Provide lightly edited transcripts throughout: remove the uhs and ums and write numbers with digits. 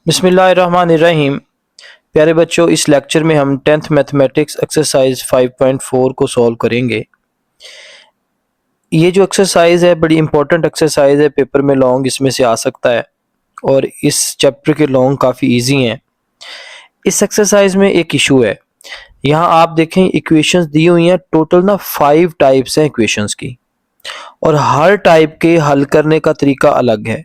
बिस्मिल्लाहिर्रहमानिर्रहीम। प्यारे बच्चों, इस लेक्चर में हम 10th मैथमेटिक्स एक्सरसाइज 5.4 को सॉल्व करेंगे। ये जो एक्सरसाइज है बड़ी इंपॉर्टेंट एक्सरसाइज है, पेपर में लॉन्ग इसमें से आ सकता है और इस चैप्टर के लॉन्ग काफ़ी इजी हैं। इस एक्सरसाइज में एक इशू है। यहाँ आप देखें इक्वेशंस दी हुई हैं, टोटल ना 5 टाइप्स हैं इक्वेशंस की और हर टाइप के हल करने का तरीका अलग है।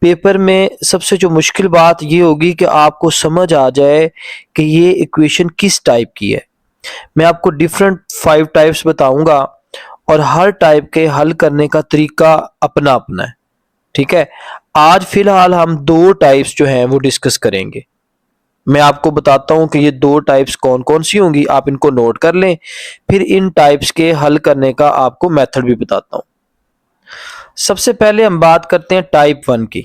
पेपर में सबसे जो मुश्किल बात ये होगी कि आपको समझ आ जाए कि ये इक्वेशन किस टाइप की है। मैं आपको डिफरेंट 5 टाइप्स बताऊंगा और हर टाइप के हल करने का तरीका अपना अपना है। ठीक है, आज फिलहाल हम 2 टाइप्स जो हैं वो डिस्कस करेंगे। मैं आपको बताता हूं कि ये 2 टाइप्स कौन कौन सी होंगी, आप इनको नोट कर लें। फिर इन टाइप्स के हल करने का आपको मेथड भी बताता हूं। सबसे पहले हम बात करते हैं टाइप 1 की।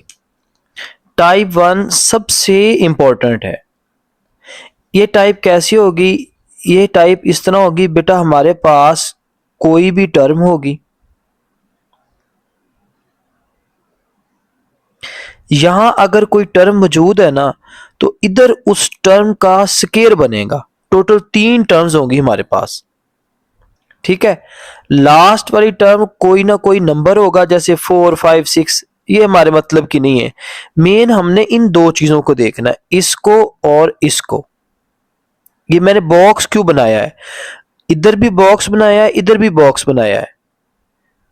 टाइप 1 सबसे इंपॉर्टेंट है। ये टाइप कैसी होगी? ये टाइप इस तरह होगी, बेटा हमारे पास कोई भी टर्म होगी, यहां अगर कोई टर्म मौजूद है ना तो इधर उस टर्म का स्केयर बनेगा। टोटल 3 टर्म्स होंगी हमारे पास। ठीक है, लास्ट वाली टर्म कोई ना कोई नंबर होगा, जैसे 4, 5, 6। ये हमारे मतलब की नहीं है। मेन हमने इन 2 चीजों को देखना है, इसको और इसको। ये मैंने बॉक्स क्यों बनाया है? इधर भी बॉक्स बनाया है, इधर भी बॉक्स बनाया है।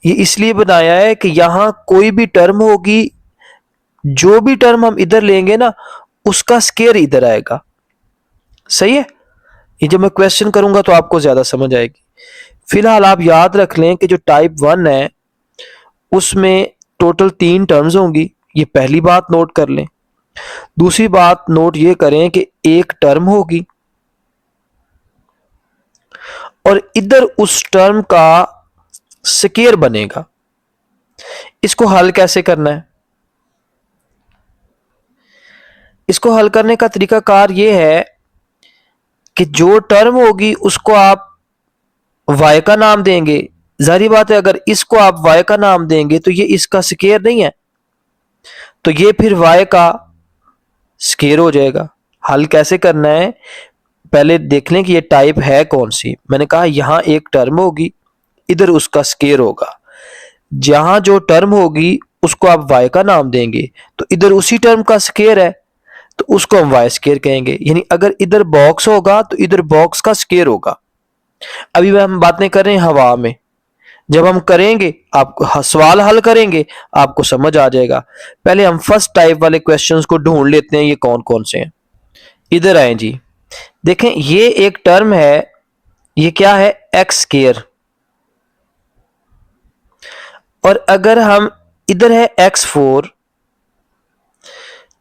ये इसलिए बनाया है कि यहां कोई भी टर्म होगी, जो भी टर्म हम इधर लेंगे ना उसका स्केयर इधर आएगा। सही है, ये जब मैं क्वेश्चन करूंगा तो आपको ज्यादा समझ आएगी। फिलहाल आप याद रख लें कि जो टाइप 1 है उसमें टोटल 3 टर्म्स होंगी। ये पहली बात नोट कर लें। दूसरी बात नोट ये करें कि एक टर्म होगी और इधर उस टर्म का स्केयर बनेगा। इसको हल कैसे करना है? इसको हल करने का तरीकाकार ये है कि जो टर्म होगी उसको आप y का नाम देंगे। जाहिर बात है, अगर इसको आप y का नाम देंगे तो ये इसका स्केयर नहीं है, तो ये फिर y का स्केयर हो जाएगा। हल कैसे करना है, पहले देख लें कि ये टाइप है कौन सी। मैंने कहा यहां एक टर्म होगी, इधर उसका स्केयर होगा। जहां जो टर्म होगी उसको आप y का नाम देंगे तो इधर उसी टर्म का स्केयर है तो उसको हम y स्केयर कहेंगे। यानी अगर इधर बॉक्स होगा तो इधर बॉक्स का स्केयर होगा। अभी हम बातें कर रहे हैं हवा में, जब हम करेंगे आप सवाल हल करेंगे आपको समझ आ जाएगा। पहले हम फर्स्ट टाइप वाले क्वेश्चंस को ढूंढ लेते हैं, ये कौन कौन से हैं। इधर आए जी, देखें ये एक टर्म है, ये क्या है? X square. और अगर हम इधर है x4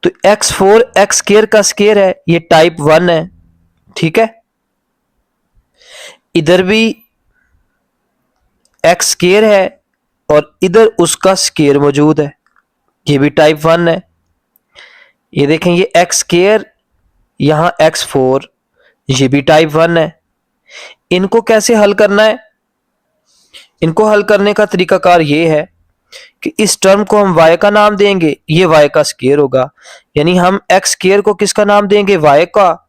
तो x4 एक्स स्केयर का स्केयर है, ये टाइप 1 है। ठीक है, इधर भी एक्स स्केयर है और इधर उसका स्केयर मौजूद है, ये भी टाइप 1 है। ये देखें ये एक्स स्केयर, यहां x4, ये भी टाइप 1 है। इनको कैसे हल करना है? इनको हल करने का तरीकाकार ये है कि इस टर्म को हम y का नाम देंगे, ये y का स्केयर होगा। यानी हम x स्केयर को किसका नाम देंगे? y का,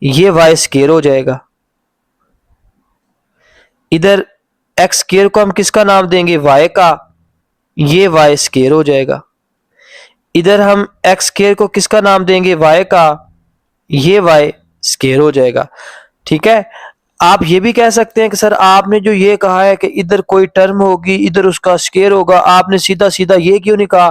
ये y स्केयर हो जाएगा। इधर x स्केयर को हम किसका नाम देंगे? y का, ये y स्केयर हो जाएगा। इधर हम x स्केयर को किसका नाम देंगे? y का, ये y स्केयर हो जाएगा। ठीक है, आप ये भी कह सकते हैं कि सर आपने जो ये कहा है कि इधर कोई टर्म होगी इधर उसका स्केयर होगा, आपने सीधा सीधा ये क्यों नहीं कहा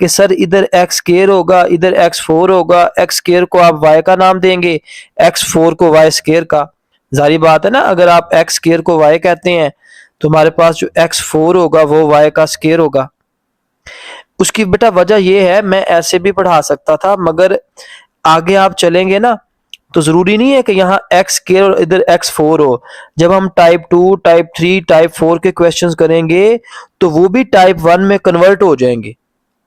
कि सर इधर एक्स स्केयर होगा इधर x4 होगा, एक्स स्केयर को आप y का नाम देंगे, x4 को y स्केयर का। जारी बात है ना, अगर आप एक्स स्केयर को y कहते हैं तो हमारे पास जो x4 होगा वो y का स्केयर होगा। उसकी बेटा वजह यह है, मैं ऐसे भी पढ़ा सकता था मगर आगे आप चलेंगे ना तो जरूरी नहीं है कि यहाँ एक्स स्केयर और इधर x4 हो। जब हम टाइप 2, टाइप 3, टाइप 4 के क्वेश्चंस करेंगे तो वो भी टाइप 1 में कन्वर्ट हो जाएंगे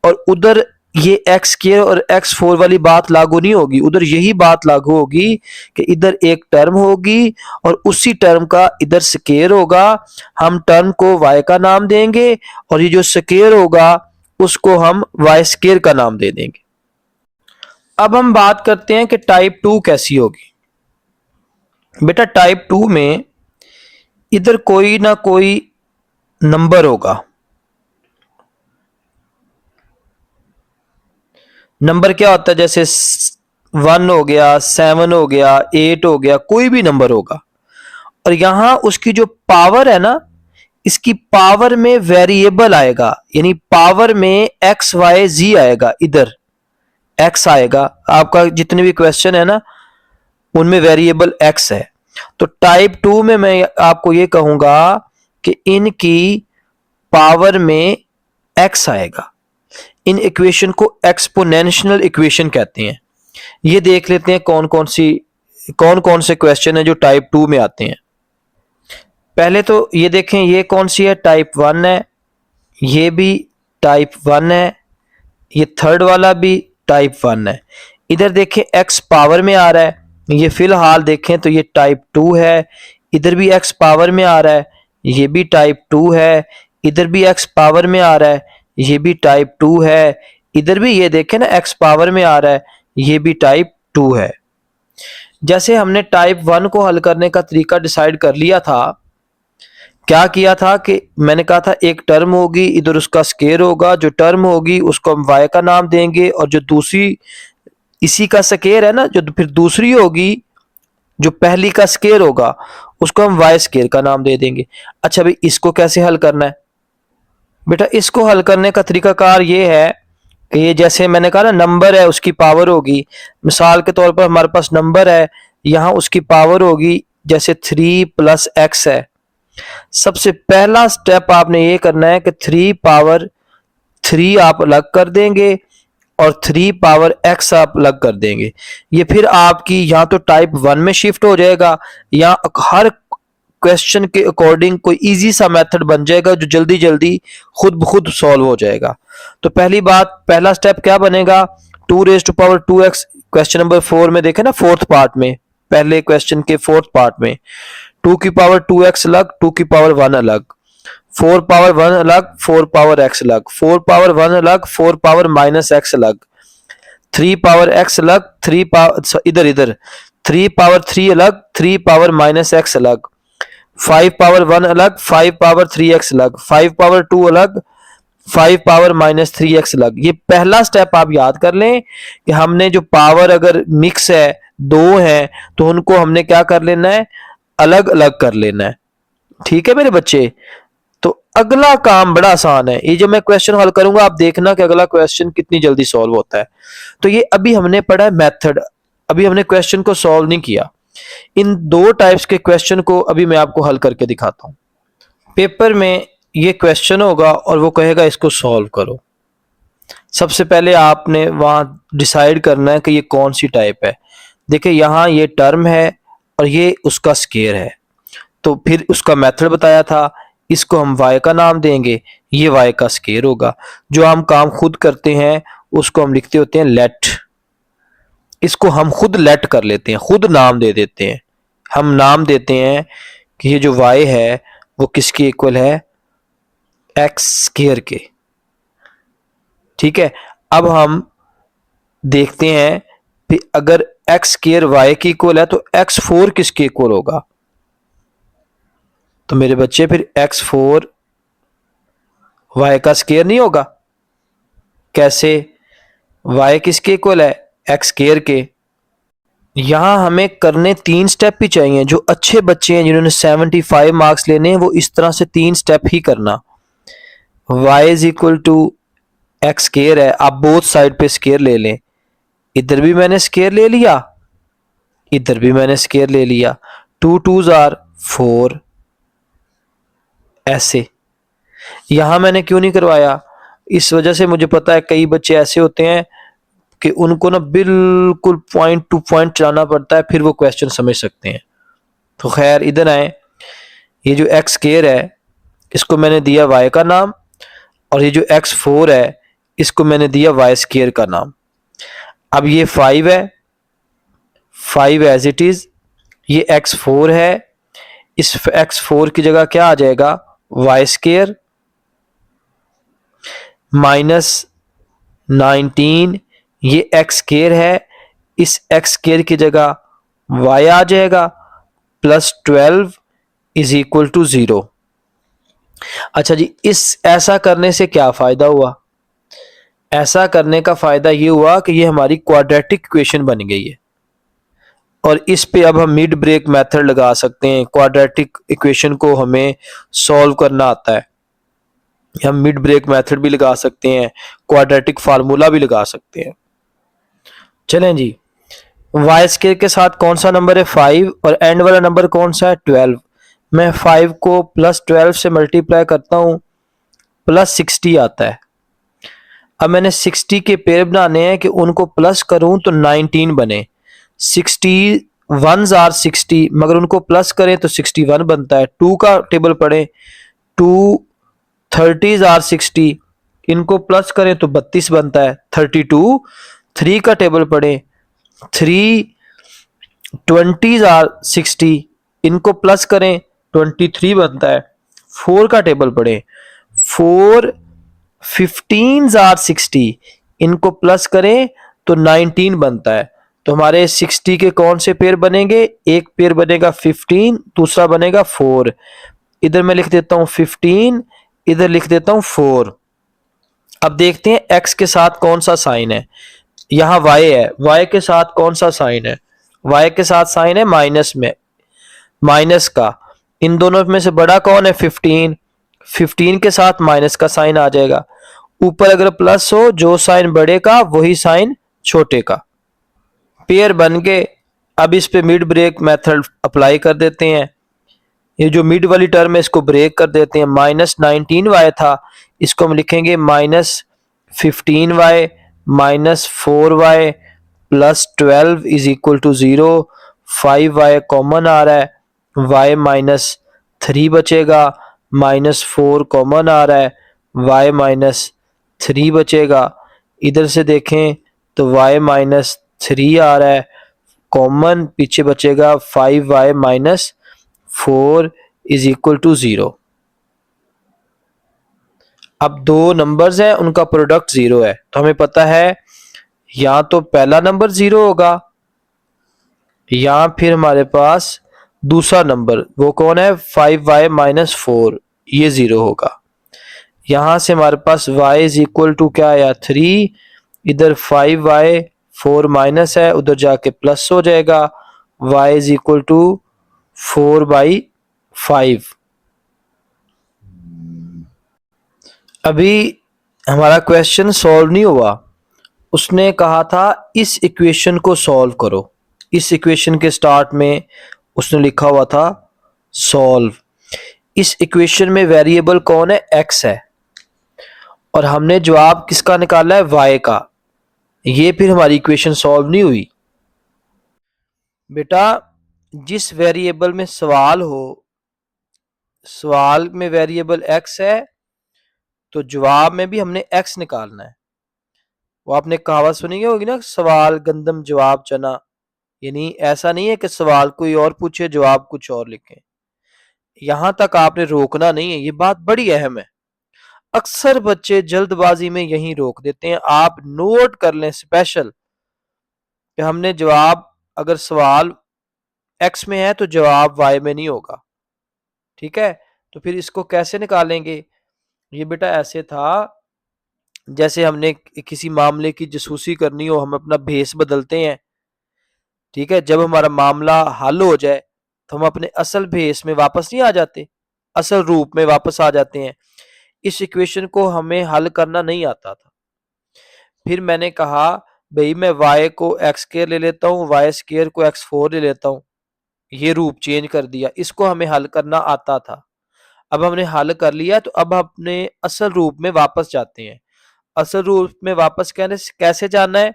और उधर ये एक्स स्केयर और x4 वाली बात लागू नहीं होगी। उधर यही बात लागू होगी कि इधर एक टर्म होगी और उसी टर्म का इधर स्केयर होगा। हम टर्म को y का नाम देंगे और ये जो स्केयर होगा उसको हम y स्केयर का नाम दे देंगे। अब हम बात करते हैं कि टाइप 2 कैसी होगी। बेटा टाइप 2 में इधर कोई ना कोई नंबर होगा। नंबर क्या होता है, जैसे 1 हो गया, 7 हो गया, 8 हो गया, कोई भी नंबर होगा। और यहां उसकी जो पावर है ना, इसकी पावर में वेरिएबल आएगा, यानी पावर में एक्स वाई जी आएगा। इधर एक्स आएगा। आपका जितने भी क्वेश्चन है ना, उनमें वेरिएबल एक्स है। तो टाइप 2 में मैं आपको ये कहूंगा कि इनकी पावर में एक्स आएगा। इन इक्वेशन को एक्सपोनेंशियल इक्वेशन कहते हैं। ये देख लेते हैं कौन कौन से क्वेश्चन है जो टाइप 2 में आते हैं। पहले तो ये देखें, ये कौन सी है, टाइप 1 है, ये भी टाइप 1 है, ये थर्ड वाला भी टाइप 1 है। इधर देखें एक्स पावर में आ रहा है, ये फिलहाल देखें तो ये टाइप 2 है। इधर भी एक्स पावर में आ रहा है, ये भी टाइप 2 है। इधर भी एक्स पावर में आ रहा है, ये भी टाइप 2 है। इधर भी ये देखें ना, एक्स पावर में आ रहा है, ये भी टाइप 2 है। जैसे हमने टाइप 1 को हल करने का तरीका डिसाइड कर लिया था, क्या किया था कि मैंने कहा था एक टर्म होगी, इधर उसका स्केयर होगा, जो टर्म होगी उसको हम y का नाम देंगे, और जो दूसरी इसी का स्केयर है ना, जो फिर दूसरी होगी, जो पहली का स्केयर होगा, उसको हम y स्केयर का नाम दे देंगे। अच्छा भाई, इसको कैसे हल करना है? बेटा इसको हल करने का तरीकाकार ये है कि ये जैसे मैंने कहा ना, नंबर है उसकी पावर होगी। मिसाल के तौर पर हमारे पास नंबर है, यहां उसकी पावर होगी, जैसे 3 + x है। सबसे पहला स्टेप आपने ये करना है कि 3 पावर 3 आप अलग कर देंगे और 3 पावर x आप अलग कर देंगे। ये फिर आपकी यहाँ तो टाइप 1 में शिफ्ट हो जाएगा, या हर क्वेश्चन के अकॉर्डिंग कोई इजी सा मेथड बन जाएगा जो जल्दी जल्दी खुद ब खुद सॉल्व हो जाएगा। तो पहली बात, पहला स्टेप क्या बनेगा, 2⁻²x। क्वेश्चन नंबर 4 में देखें ना, फोर्थ पार्ट में, पहले क्वेश्चन के फोर्थ पार्ट में 2⁻2x अलग, 2⁻1 अलग, 4⁻1 अलग, 4⁻x अलग, 4⁻1 अलग, 4⁻−x अलग, 3⁻x अलग, इधर इधर 3⁻3 अलग, 3⁻−x अलग, 5⁻1 अलग, 5⁻3x अलग, 5⁻2 अलग, 5⁻−3x अलग। ये पहला स्टेप आप याद कर लें कि हमने जो पावर अगर मिक्स है, दो है, तो उनको हमने क्या कर लेना है, अलग अलग कर लेना है। ठीक है मेरे बच्चे। तो अगला काम बड़ा आसान है, ये जो मैं क्वेश्चन हल करूंगा आप देखना कि अगला क्वेश्चन कितनी जल्दी सॉल्व होता है। तो ये अभी हमने पढ़ा है मेथड, अभी हमने क्वेश्चन को सॉल्व नहीं किया। इन दो टाइप्स के क्वेश्चन को अभी मैं आपको हल करके दिखाता हूं। पेपर में ये क्वेश्चन होगा और वो कहेगा इसको सॉल्व करो। सबसे पहले आपने वहां डिसाइड करना है कि ये कौन सी टाइप है। देखिए यहाँ ये टर्म है और ये उसका स्केयर है, तो फिर उसका मेथड बताया था, इसको हम y का नाम देंगे, ये y का स्केयर होगा। जो हम काम खुद करते हैं उसको हम लिखते होते हैं लेट। इसको हम खुद लेट कर लेते हैं, खुद नाम दे देते हैं। हम नाम देते हैं कि ये जो y है वो किसके इक्वल है, x स्केयर के। ठीक है, अब हम देखते हैं कि अगर x स्केयर y के इक्वल है तो x4 किसके इक्वल होगा। तो मेरे बच्चे फिर x4 y का स्केयर नहीं होगा। कैसे, y किसके इक्वल है, x स्केयर के। यहां हमें करने 3 स्टेप ही चाहिए। जो अच्छे बच्चे हैं जिन्होंने 75 मार्क्स लेने हैं वो इस तरह से 3 स्टेप ही करना। y is equal to x square है, आप बोथ साइड पे स्केयर ले लें। इधर भी मैंने स्केयर ले लिया, इधर भी मैंने स्केयर ले लिया। 2 2s आर 4। ऐसे यहां मैंने क्यों नहीं करवाया, इस वजह से मुझे पता है कई बच्चे ऐसे होते हैं कि उनको ना बिल्कुल पॉइंट टू पॉइंट चलाना पड़ता है, फिर वो क्वेश्चन समझ सकते हैं। तो खैर इधर आए, ये जो एक्स स्केयर है इसको मैंने दिया y का नाम, और ये जो x4 है इसको मैंने दिया y स्केयर का नाम। अब ये 5 है, 5 एज इट इज, ये x4 है, इस x4 की जगह क्या आ जाएगा, y स्केयर -19, ये x स्केयर है, इस एक्स स्क्र की जगह y आ जाएगा प्लस 12 इज इक्वल टू 0। अच्छा जी, इस ऐसा करने से क्या फायदा हुआ? ऐसा करने का फायदा ये हुआ कि ये हमारी क्वाड्रेटिक इक्वेशन बन गई है और इस पे अब हम मिड ब्रेक मेथड लगा सकते हैं। क्वाड्रेटिक इक्वेशन को हमें सॉल्व करना आता है, हम मिड ब्रेक मेथड भी लगा सकते हैं, क्वाड्रेटिक फार्मूला भी लगा सकते हैं। चलें जी, वाई स्क्वायर के साथ कौन सा नंबर है? 5 और एंड वाला नंबर कौन सा है? 12। मैं 5 को प्लस 12 से मल्टीप्लाई करता हूँ, प्लस 60 आता है। अब मैंने 60 के पेयर बनाने हैं कि उनको प्लस करूं तो 19 बने। 60 वंस आर 60, मगर उनको प्लस करें तो 61 बनता है। 2 का टेबल पढ़ें, 2 30s आर 60, इनको प्लस करें तो 32 बनता है, 32। 3 का टेबल पढ़ें, 3 20s आर 60, इनको प्लस करें 23 बनता है। 4 का टेबल पढ़ें, 4 15s आर 60, इनको प्लस करें तो 19 बनता है। तो हमारे 60 के कौन से पेयर बनेंगे? एक पेयर बनेगा 15, दूसरा बनेगा 4। इधर मैं लिख देता हूं 15, इधर लिख देता हूं 4। अब देखते हैं x के साथ कौन सा साइन है। यहां y है, y के साथ कौन सा साइन है? y के साथ साइन है माइनस में, माइनस का। इन दोनों में से बड़ा कौन है? 15। 15 के साथ माइनस का साइन आ जाएगा। ऊपर अगर प्लस हो, जो साइन बड़े का वही साइन छोटे का। पेयर बन गए। अब इस पे मिड ब्रेक मेथड अप्लाई कर देते हैं। ये जो मिड वाली टर्म है इसको ब्रेक कर देते हैं। माइनस 19y था, इसको हम लिखेंगे minus 15y minus 4y plus 12 is equal to 0। 5y common आ रहा है, y माइनस 3 बचेगा, माइनस 4 कॉमन आ रहा है, y माइनस 3 बचेगा। इधर से देखें तो y माइनस 3 आ रहा है, कॉमन पीछे बचेगा 5y minus 4 is equal to 0। अब दो नंबर्स हैं, उनका प्रोडक्ट 0 है, तो हमें पता है या तो पहला नंबर 0 होगा या फिर हमारे पास दूसरा नंबर, वो कौन है? 5y माइनस 4, ये 0 होगा। यहां से हमारे पास y इज इक्वल टू क्या आया? 3। इधर 5y 4 माइनस है, उधर जाके प्लस हो जाएगा। y is equal to 4/5। अभी हमारा क्वेश्चन सॉल्व नहीं हुआ। उसने कहा था इस इक्वेशन को सॉल्व करो। इस इक्वेशन के स्टार्ट में उसने लिखा हुआ था सॉल्व। इस इक्वेशन में वेरिएबल कौन है? x है और हमने जवाब किसका निकाला है? y का। ये फिर हमारी इक्वेशन सॉल्व नहीं हुई। बेटा, जिस वेरिएबल में सवाल हो, सवाल में वेरिएबल x है तो जवाब में भी हमने x निकालना है। वो आपने कहावत सुनी होगी ना, सवाल गंदम जवाब चना। यानी ऐसा नहीं है कि सवाल कोई और पूछे जवाब कुछ और लिखें। यहां तक आपने रोकना नहीं है, ये बात बड़ी अहम है। अक्सर बच्चे जल्दबाजी में यहीं रोक देते हैं। आप नोट कर लें स्पेशल कि हमने जवाब, अगर सवाल x में है तो जवाब y में नहीं होगा। ठीक है, तो फिर इसको कैसे निकालेंगे? ये बेटा ऐसे था, जैसे हमने किसी मामले की जासूसी करनी हो, हम अपना भेस बदलते हैं। ठीक है, जब हमारा मामला हल हो जाए तो हम अपने असल भेस में वापस नहीं आ जाते, असल रूप में वापस आ जाते हैं। इस इक्वेशन को हमें हल करना नहीं आता था। फिर मैंने कहा भाई मैं y को एक्स स्क्वायर ले लेता हूँ, वाई स्क्वायर को x4 ले लेता हूँ। ये रूप चेंज कर दिया, इसको हमें हल करना आता था। अब हमने हल कर लिया तो अब अपने असल रूप में वापस जाते हैं। असल रूप में वापस कहने कैसे जाना है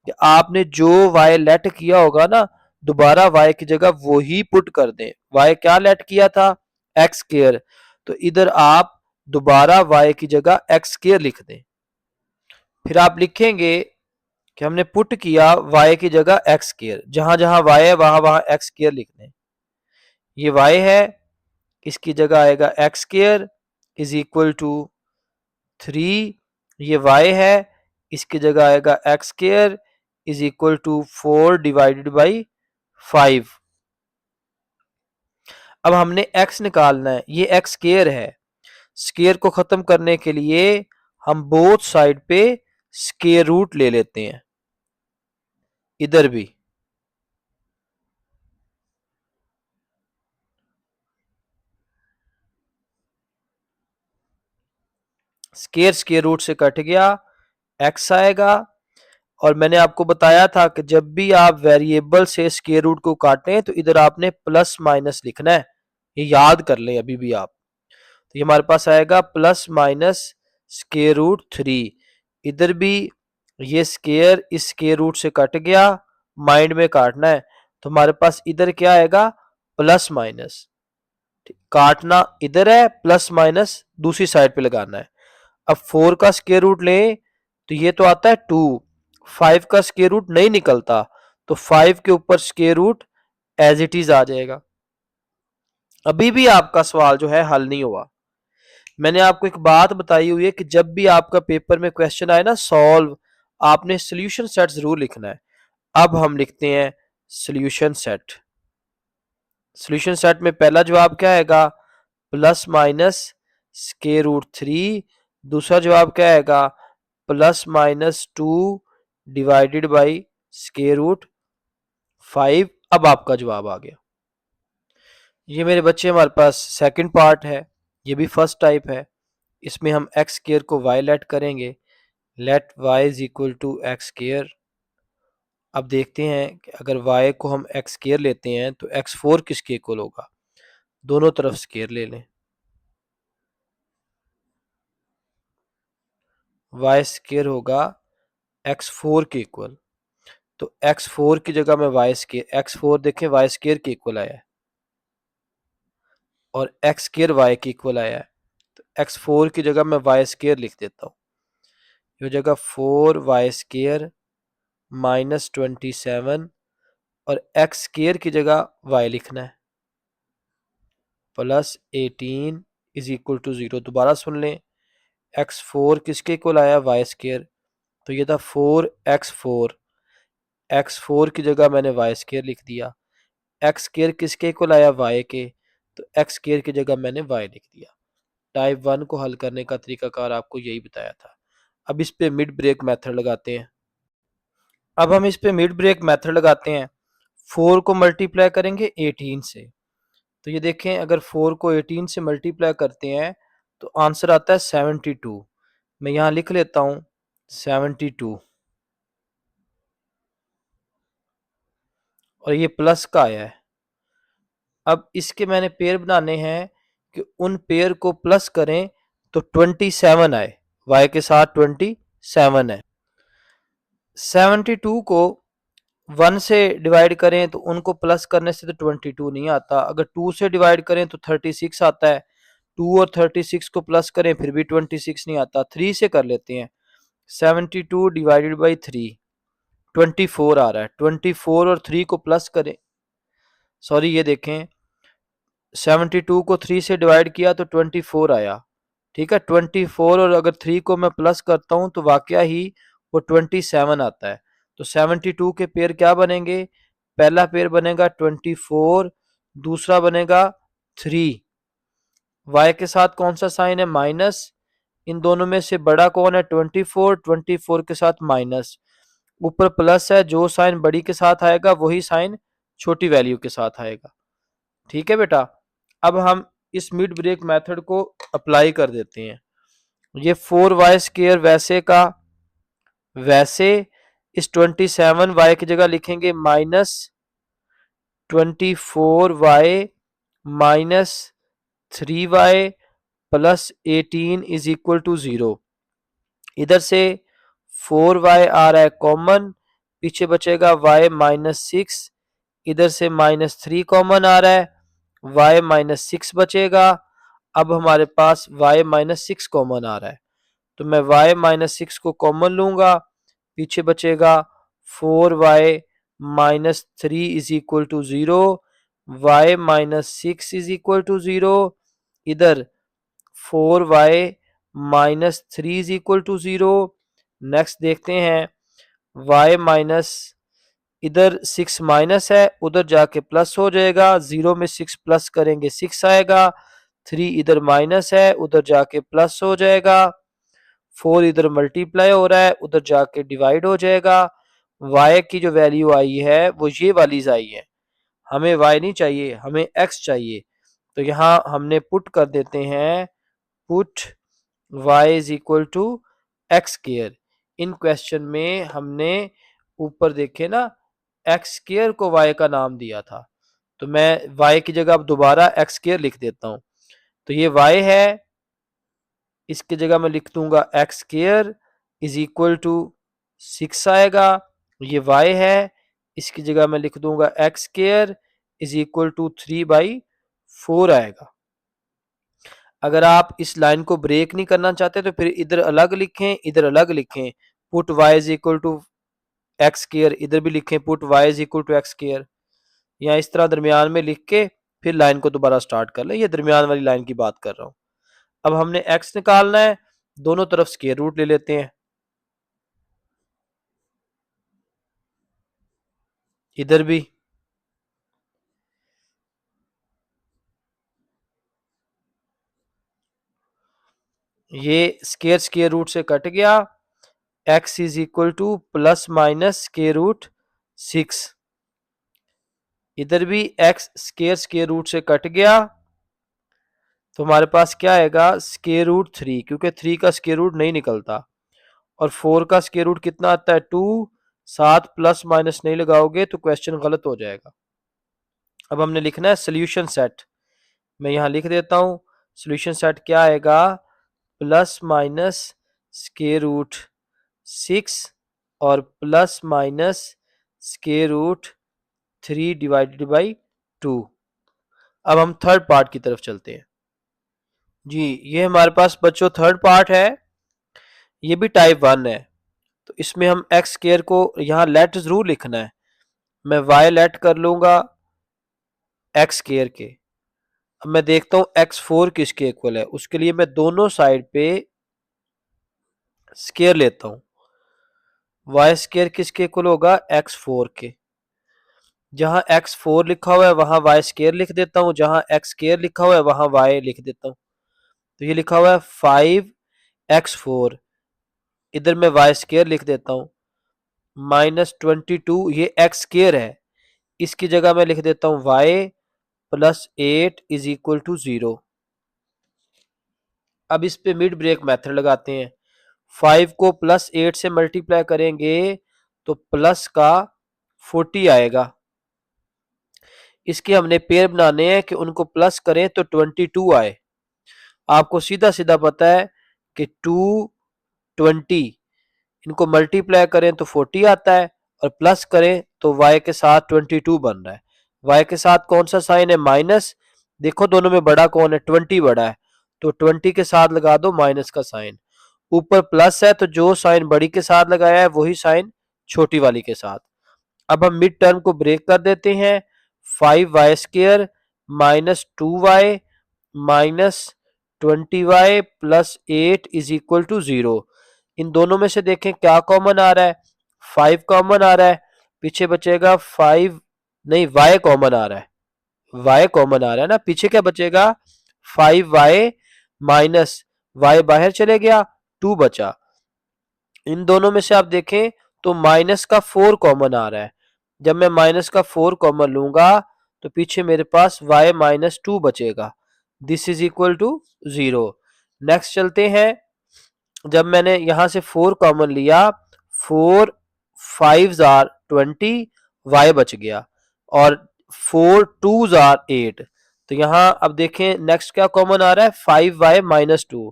कि आपने जो y लेट किया होगा ना, दोबारा y की जगह वो ही पुट कर दें। y क्या लेट किया था? X square. तो इधर आप दोबारा y की जगह एक्स स्क्वायर लिख दें। फिर आप लिखेंगे कि हमने पुट किया y की जगह एक्स स्क्वायर, जहां जहां y है वहां वहां एक्स स्क्वायर लिख दें। ये y है, इसकी जगह आएगा x square is equal to 3। ये y है, इसकी जगह आएगा x square is equal to 4 divided by 5। अब हमने x निकालना है, ये x स्क्वायर है। स्क्वायर को खत्म करने के लिए हम बोथ साइड पे स्क्वायर रूट ले लेते हैं, इधर भी। स्क्वायर स्क्वायर रूट से कट गया, x आएगा। और मैंने आपको बताया था कि जब भी आप वेरिएबल से स्क्वायर रूट को काटें तो इधर आपने प्लस माइनस लिखना है, ये याद कर लें अभी भी आप। तो ये हमारे पास आएगा प्लस माइनस स्क्वायर रूट 3। इधर भी ये स्क्वायर इस स्क्वायर रूट से कट गया, माइंड में काटना है, तो हमारे पास इधर क्या आएगा, प्लस माइनस। काटना इधर है, प्लस माइनस दूसरी साइड पे लगाना है। अब 4 का स्क्वायर रूट लें तो ये तो आता है 2। 5 का स्क्वायर रूट नहीं निकलता, तो 5 के ऊपर square root as it is आ जाएगा। अभी भी आपका सवाल जो है हल नहीं हुआ। मैंने आपको एक बात बताई हुई है कि जब भी आपका पेपर में क्वेश्चन आए ना सॉल्व, आपने सोल्यूशन सेट जरूर लिखना है। अब हम लिखते हैं सोल्यूशन सेट। सोल्यूशन सेट में पहला जवाब क्या आएगा, प्लस माइनस स्क्वायर रूट 3। दूसरा जवाब क्या आएगा, plus minus 2 divided by square root 5। अब आपका जवाब आ गया। ये मेरे बच्चे हमारे पास सेकंड पार्ट है, ये भी फर्स्ट टाइप है। इसमें हम एक्स स्क्वायर को वाई लेट करेंगे, let y is equal to x square. अब देखते हैं कि अगर y को हम एक्स स्क्वायर लेते हैं तो x4 किसके इक्वल होगा। दोनों तरफ स्क्वायर ले लें, y स्क्वायर होगा x4 के इक्वल। तो x4 की जगह में y स्क्वायर, x4 देखें y स्क्वायर के इक्वल आया है और x स्क्वायर y के इक्वल आया है, तो x4 की जगह मैं y स्क्वायर लिख देता हूँ। ये जगह 4y स्क्वायर माइनस 27 और x स्क्वायर की जगह y लिखना है, प्लस 18 इज इक्वल टू 0। दोबारा सुन लें, x4 किसके इक्वल आया, y स्क्वायर। तो ये था 4x4, x4 की जगह मैंने y स्क्वायर लिख दिया। x स्क्वायर किसके इक्वल आया, y के, तो x स्क्वायर की जगह मैंने y लिख दिया। टाइप 1 को हल करने का तरीकाकार आपको यही बताया था। अब इस पे मिड ब्रेक मेथड लगाते हैं। अब हम इस पे मिड ब्रेक मेथड लगाते हैं। 4 को मल्टीप्लाई करेंगे 18 से, तो ये देखें अगर 4 को 18 से मल्टीप्लाई करते हैं तो आंसर आता है 72। मैं यहाँ लिख लेता हूँ 72, और ये प्लस का आया है। अब इसके मैंने पेयर बनाने हैं कि उन पेयर को प्लस करें तो 27 आए, y के साथ 27 है। 72 को 1 से डिवाइड करें तो उनको प्लस करने से तो 22 नहीं आता, अगर 2 से डिवाइड करें तो 36 आता है। 2 और 36 को प्लस करें फिर भी 26 नहीं आता। 3 से कर लेते हैं, 72 डिवाइडेड बाई 3 24 आ रहा है। 24 और 3 को प्लस करें, सॉरी ये देखें 72 को 3 से डिवाइड किया तो 24 आया, ठीक है। 24 और अगर 3 को मैं प्लस करता हूं तो वाकया ही वो 27 आता है। तो 72 के पेयर क्या बनेंगे, पहला पेयर बनेगा 24, दूसरा बनेगा 3। y के साथ कौन सा साइन है, माइनस। इन दोनों में से बड़ा कौन है, 24, 24 के साथ माइनस। ऊपर प्लस है, जो साइन बड़ी के साथ आएगा वही साइन छोटी वैल्यू के साथ आएगा, ठीक है बेटा। अब हम इस मिड ब्रेक मेथड को अप्लाई कर देते हैं। ये 4y स्क्वायर वैसे का वैसे, इस 27y की जगह लिखेंगे minus 24y minus 3y plus 18 is equal to 0। इधर से 4y आ रहा है कॉमन, पीछे बचेगा y माइनस 6। इधर से माइनस 3 कॉमन आ रहा है, y माइनस 6 बचेगा। अब हमारे पास y माइनस 6 कॉमन आ रहा है, तो मैं y माइनस 6 को कॉमन लूंगा, पीछे बचेगा 4y minus 3 is equal to 0, y minus 6 is equal to 0। इधर 4y minus 3 is equal to 0। Next देखते हैं y माइनस, इधर 6 माइनस है, उधर जाके प्लस हो जाएगा, 0 में 6 प्लस करेंगे 6 आएगा, 3 इधर माइनस है, उधर जाके प्लस हो जाएगा, 4 इधर मल्टीप्लाई हो रहा है, उधर जाके डिवाइड हो जाएगा। y की जो वैल्यू आई है वो ये वालीज आई है। हमें y नहीं चाहिए, हमें x चाहिए। तो यहाँ हमने पुट कर देते हैं, put y is equal to x square. इन क्वेश्चन में हमने ऊपर देखे ना, एक्स स्क्र को y का नाम दिया था, तो मैं y की जगह अब दोबारा एक्स स्क्र लिख देता हूं। तो ये y है, इसकी जगह मैं लिख दूंगा x square is equal to 6 आएगा। ये y है, इसकी जगह मैं लिख दूंगा x square is equal to 3/4 आएगा। अगर आप इस लाइन को ब्रेक नहीं करना चाहते तो फिर इधर अलग लिखें, इधर अलग लिखें, put y is equal to x square, इधर भी लिखें put y is equal to x square, या इस तरह दरमियान में लिख के फिर लाइन को दोबारा स्टार्ट कर लें। ये दरमियान वाली लाइन की बात कर रहा हूं। अब हमने x निकालना है, दोनों तरफ स्क्वायर रूट ले लेते हैं, इधर भी ये स्क्वायर स्क्वायर रूट से कट गया, x is equal to plus minus square root 6, इधर भी x स्क्वायर स्क्वायर रूट से कट गया, तो हमारे पास क्या आएगा स्क्वायर रूट 3, क्योंकि 3 का स्क्वायर रूट नहीं निकलता, और 4 का स्क्वायर रूट कितना आता है 2, 7 प्लस माइनस नहीं लगाओगे तो क्वेश्चन गलत हो जाएगा। अब हमने लिखना है सोल्यूशन सेट, मैं यहां लिख देता हूं, सोल्यूशन सेट क्या आएगा, प्लस माइनस स्क्वायर रूट 6 और plus minus square root 3 divided by 2। अब हम थर्ड पार्ट की तरफ चलते हैं जी। ये हमारे पास बच्चों थर्ड पार्ट है, ये भी टाइप 1 है। तो इसमें हम एक्स स्क्वायर को यहाँ लेट जरूर लिखना है, मैं वाई लेट कर लूंगा एक्स स्क्वायर के। अब मैं देखता हूं x4 किसके इक्वल है, उसके लिए मैं दोनों साइड पे स्क्वायर लेता हूं। वाई स्क्वायर किसके इक्वल होगा x4 के, जहां x4 लिखा हुआ है वहां वाई स्क्वायर लिख देता हूं, जहां x स्क्वायर लिखा हुआ है वहां y लिख देता हूं। तो ये लिखा हुआ है 5x4, इधर मैं वाई स्क्वायर लिख देता हूं, -22 ये एक्स स्क्वायर है, इसकी जगह मैं लिख देता हूं y plus 8 is equal to 0। अब इस पे मिड ब्रेक मेथड लगाते हैं, 5 को प्लस 8 से मल्टीप्लाई करेंगे तो प्लस का 40 आएगा। इसके हमने पेयर बनाने हैं कि उनको प्लस करें तो 22 आए। आपको सीधा सीधा पता है कि 2 20 इनको मल्टीप्लाई करें तो 40 आता है, और प्लस करें तो y के साथ 22 बन रहा है। y के साथ कौन सा साइन है माइनस, देखो दोनों में बड़ा कौन है 20 बड़ा है, तो 20 के साथ लगा दो माइनस का साइन। ऊपर प्लस है तो जो साइन बड़ी के साथ लगाया है वही साइन छोटी वाली के साथ। अब हम मिड टर्म को ब्रेक कर देते हैं, 5y square minus 2y minus 20y plus 8 is equal to 0। इन दोनों में से देखें क्या कॉमन आ रहा है, 5 कॉमन आ रहा है, पीछे बचेगा 5, नहीं y कॉमन आ रहा है, y कॉमन आ रहा है ना, पीछे क्या बचेगा 5y माइनस y बाहर चले गया 2 बचा। इन दोनों में से आप देखें तो माइनस का 4 कॉमन आ रहा है, जब मैं माइनस का 4 कॉमन लूंगा तो पीछे मेरे पास y माइनस 2 बचेगा, this is equal to 0। Next चलते हैं, जब मैंने यहां से 4 कॉमन लिया, 4 5 आर 20 y बच गया, और 4 2 आर 8। तो यहां अब देखें नेक्स्ट क्या कॉमन आ रहा है 5y माइनस 2,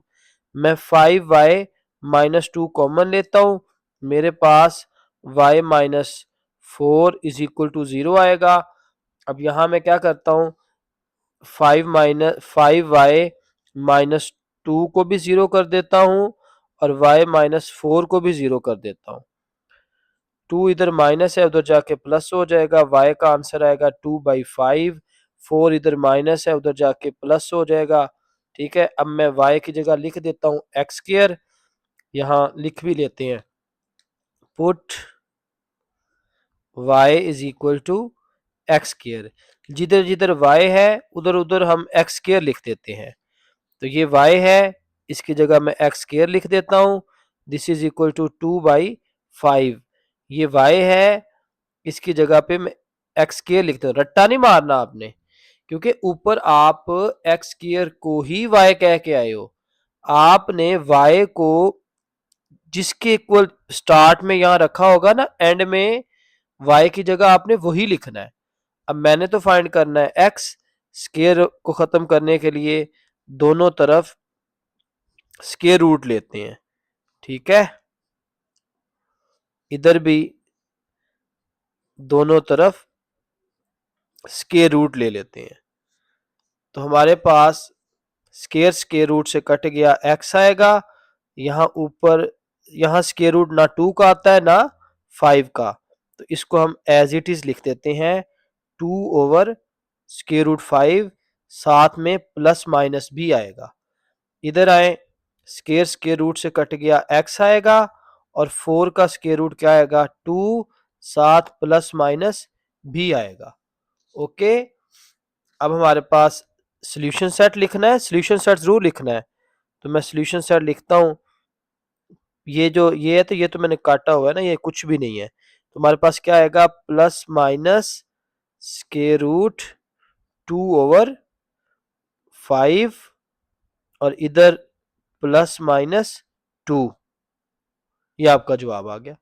मैं 5y माइनस 2 कॉमन लेता हूं, मेरे पास y minus 4 is equal to 0 आएगा। अब यहां मैं क्या करता हूं 5y माइनस 2 को भी 0 कर देता हूं, और y माइनस 4 को भी 0 कर देता हूं। 2 इधर माइनस है उधर जाके प्लस हो जाएगा, y का आंसर आएगा 2/5। 4 इधर माइनस है उधर जाके प्लस हो जाएगा। ठीक है, अब मैं y की जगह लिख देता हूं एक्स स्क्वायर, यहां लिख भी लेते हैं, put y is equal to x square. जिधर जिधर y है उधर उधर हम एक्स स्केयर लिख देते हैं। तो ये y है, इसकी जगह मैं एक्स स्केयर लिख देता हूं। This is equal to 2/5। ये y है, इसकी जगह पे मैं एक्स स्केयर लिखता हूं। रट्टा नहीं मारना आपने, क्योंकि ऊपर आप एक्स स्केयर को ही y कह के आए हो। आपने y को जिसके इक्वल स्टार्ट में यहां रखा होगा ना, एंड में y की जगह आपने वही लिखना है। अब मैंने तो फाइंड करना है एक्स। स्केयर को खत्म करने के लिए दोनों तरफ स्केयर रूट लेते हैं, ठीक है। इधर भी दोनों तरफ स्केयर रूट ले लेते हैं। तो हमारे पास स्केयर स्केयर रूट से कट गया, एक्स आएगा। यहां ऊपर यहां स्केयर रूट ना 2 का आता है ना 5 का, तो इसको हम एज इट इज लिख देते हैं 2/स्केयर रूट 5। साथ में प्लस माइनस भी आएगा। इधर आए, स्केयर स्केयर रूट से कट गया, एक्स आएगा। और 4 का स्केयर रूट क्या आएगा, 2। साथ प्लस माइनस भी आएगा। ओके, अब हमारे पास सॉल्यूशन सेट लिखना है, सॉल्यूशन सेट जरूर लिखना है। तो मैं सॉल्यूशन सेट लिखता हूं। ये जो ये है, तो ये तो मैंने काटा हुआ है ना, ये कुछ भी नहीं है। तो हमारे पास क्या आएगा, प्लस माइनस स्केयर रूट 2/5 और इधर प्लस माइनस 2। ये आपका जवाब आ गया।